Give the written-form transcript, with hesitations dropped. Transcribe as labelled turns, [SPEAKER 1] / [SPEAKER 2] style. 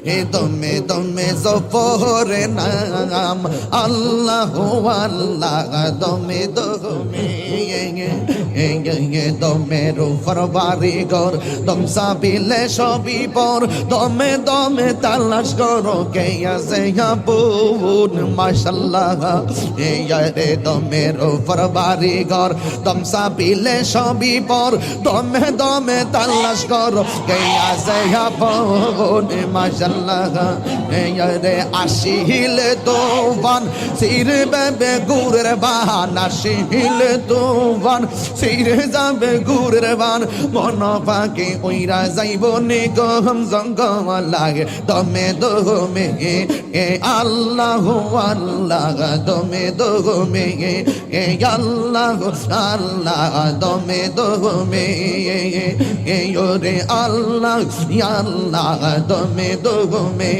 [SPEAKER 1] এ দমে দমে জপরে নাম আল্লাহ আল্লাহ দমে দমে দমের উপর বাড়ি ঘর দম চাপিলে সবই পর দমে দমে তালাশ করো কে আছে আপন মাশাল্লাহ রে দমের উপর বাড়ি ঘর দম চাপিলে সবই পর দমে দমে তালাশ করো কে আছে আপন মাশাল্লাহ রে আসিলে তোবান সিরবে বেগুরের বাহান আসিলে তোবান সিরে যাবে গুরের বান মন পাকে ওইরা যাইব নিগম জঙ্গম লাগে দমে দমে এ আল্লাহ আল্লাহ দমে দমে এ আল্লাহ আল্লাহ দমে দমে এ ওরে আল্লাহ আল্লাহ দমে দমে